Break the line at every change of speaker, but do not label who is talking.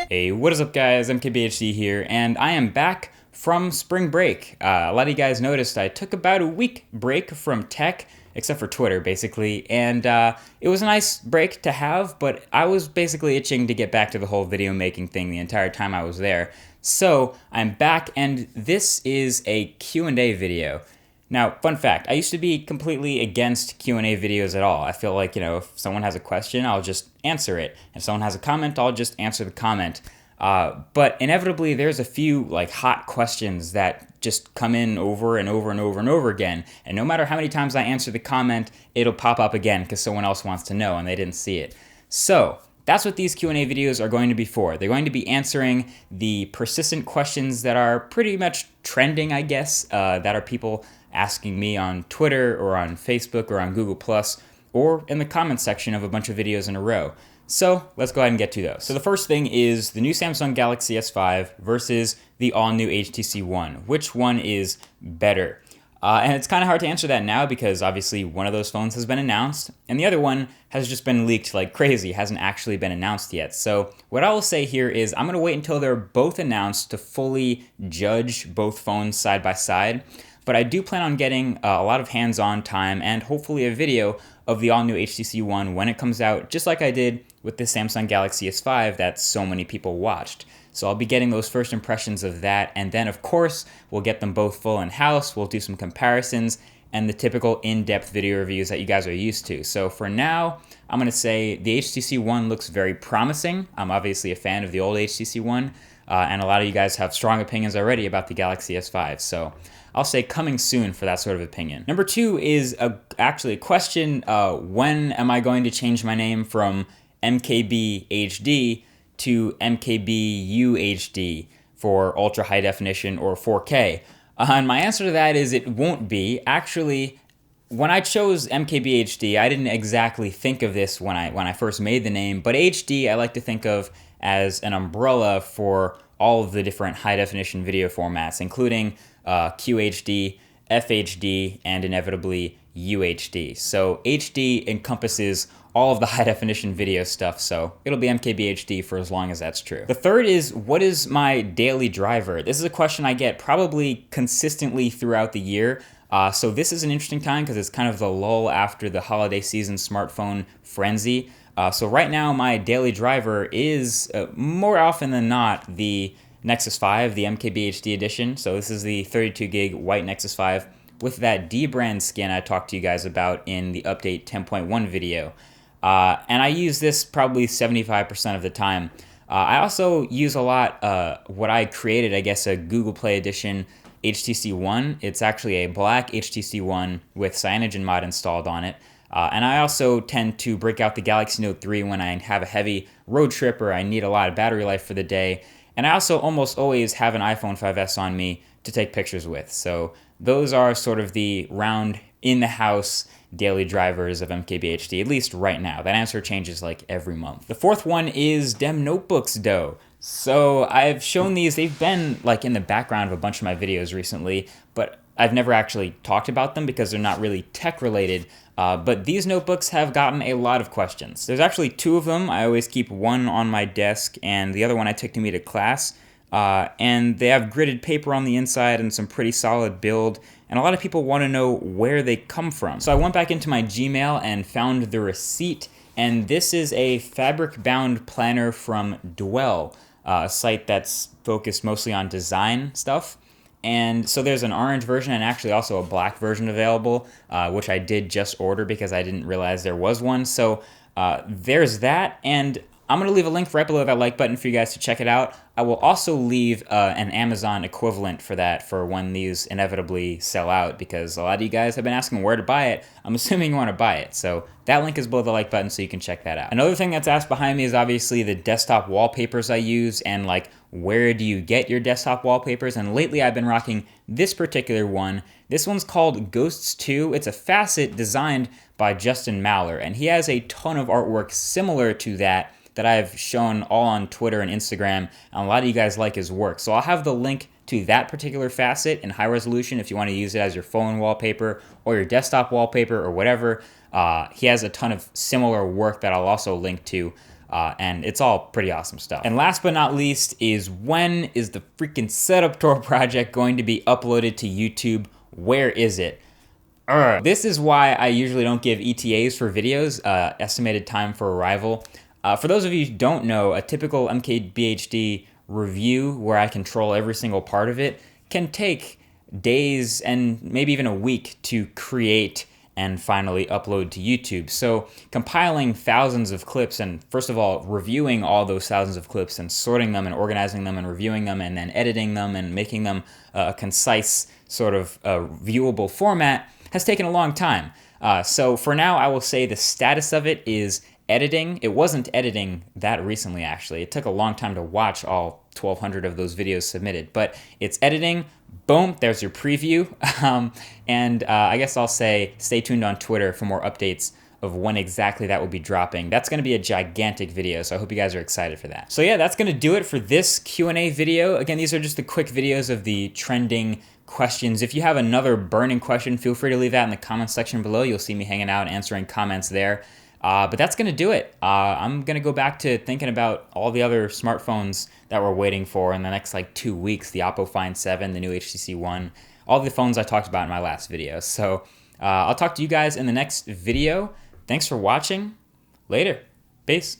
Hey, what is up guys, MKBHD here, and I am back from spring break. A lot of you guys noticed I took about a week break from tech, except for Twitter basically, and it was a nice break to have, but I was basically itching to get back to the whole video making thing the entire time I was there. So I'm back, and this is a Q&A video. Now, fun fact, I used to be completely against Q&A videos at all. I feel like, if someone has a question, I'll just answer it. If someone has a comment, I'll just answer the comment. But inevitably, there's a few hot questions that just come in over and over and over and over again. And no matter how many times I answer the comment, it'll pop up again because someone else wants to know and they didn't see it. So that's what these Q&A videos are going to be for. They're going to be answering the persistent questions that are pretty much trending, I guess, that are people asking me on Twitter or on Facebook or on Google+, or in the comments section of a bunch of videos in a row. So let's go ahead and get to those. So the first thing is the new Samsung Galaxy S5 versus the all-new HTC One. Which one is better? And it's kind of hard to answer that now because obviously one of those phones has been announced and the other one has just been leaked like crazy, hasn't actually been announced yet. So what I will say here is I'm going to wait until they're both announced to fully judge both phones side by side. But I do plan on getting a lot of hands-on time and hopefully a video of the all-new HTC One when it comes out, just like I did with the Samsung Galaxy S5 that so many people watched. So I'll be getting those first impressions of that, and then of course we'll get them both full in-house, we'll do some comparisons, and the typical in-depth video reviews that you guys are used to. So for now, I'm going to say the HTC One looks very promising. I'm obviously a fan of the old HTC One, and a lot of you guys have strong opinions already about the Galaxy S5, so I'll say coming soon for that sort of opinion. Number two is actually a question, when am I going to change my name from MKBHD to MKBUHD for ultra high definition or 4K? And my answer to that is it won't be. Actually, when I chose MKBHD, I didn't exactly think of this when I first made the name, but HD I like to think of as an umbrella for all of the different high definition video formats, including QHD, FHD, and inevitably UHD. So HD encompasses all of the high definition video stuff, so it'll be MKBHD for as long as that's true. The third is, what is my daily driver? This is a question I get probably consistently throughout the year. So this is an interesting time because it's kind of the lull after the holiday season smartphone frenzy. So right now my daily driver is more often than not the Nexus 5, the MKBHD edition. So this is the 32 gig white Nexus 5 with that D-brand skin I talked to you guys about in the update 10.1 video. And I use this probably 75% of the time. I also use a lot what I created, I guess, a Google Play edition HTC One. It's actually a black HTC One with CyanogenMod installed on it. And I also tend to break out the Galaxy Note 3 when I have a heavy road trip or I need a lot of battery life for the day. And I also almost always have an iPhone 5S on me to take pictures with. So those are sort of the round in-the-house daily drivers of MKBHD, at least right now. That answer changes like every month. The fourth one is dem notebooks dough. So I've shown these, they've been like in the background of a bunch of my videos recently, but I've never actually talked about them because they're not really tech related. But these notebooks have gotten a lot of questions. There's actually two of them. I always keep one on my desk and the other one I take to me to class. And they have gridded paper on the inside and some pretty solid build. And a lot of people want to know where they come from. So I went back into my Gmail and found the receipt. And this is a fabric-bound planner from Dwell, a site that's focused mostly on design stuff. And so there's an orange version and actually also a black version available, which I did just order because I didn't realize there was one. So there's that, and I'm going to leave a link right below that like button for you guys to check it out. I will also leave an Amazon equivalent for that for when these inevitably sell out, because a lot of you guys have been asking where to buy it. I'm assuming you want to buy it, so that link is below the like button so you can check that out. Another thing that's asked behind me is obviously the desktop wallpapers I use and like where do you get your desktop wallpapers, and lately I've been rocking this particular one. This one's called Ghosts 2. It's a facet designed by Justin Maller, and he has a ton of artwork similar to that I've shown all on Twitter and Instagram, and a lot of you guys like his work. So I'll have the link to that particular facet in high resolution if you want to use it as your phone wallpaper or your desktop wallpaper or whatever. He has a ton of similar work that I'll also link to, and it's all pretty awesome stuff. And last but not least is, when is the freaking Setup Tour project going to be uploaded to YouTube? Where is it? This is why I usually don't give ETAs for videos, estimated time for arrival. For those of you who don't know, a typical MKBHD review where I control every single part of it can take days and maybe even a week to create and finally upload to YouTube. So compiling thousands of clips and, first of all, reviewing all those thousands of clips and sorting them and organizing them and reviewing them and then editing them and making them a concise sort of viewable format has taken a long time. So for now, I will say the status of it is editing. It wasn't editing that recently, actually. It took a long time to watch all 1,200 of those videos submitted, but it's editing. Boom, there's your preview. And I guess I'll say stay tuned on Twitter for more updates of when exactly that will be dropping. That's going to be a gigantic video, so I hope you guys are excited for that. So yeah, that's going to do it for this Q&A video. Again, these are just the quick videos of the trending questions. If you have another burning question, feel free to leave that in the comments section below. You'll see me hanging out answering comments there. But that's going to do it. I'm going to go back to thinking about all the other smartphones that we're waiting for in the next like 2 weeks. The Oppo Find 7, the new HTC One, all the phones I talked about in my last video. So I'll talk to you guys in the next video. Thanks for watching. Later. Peace.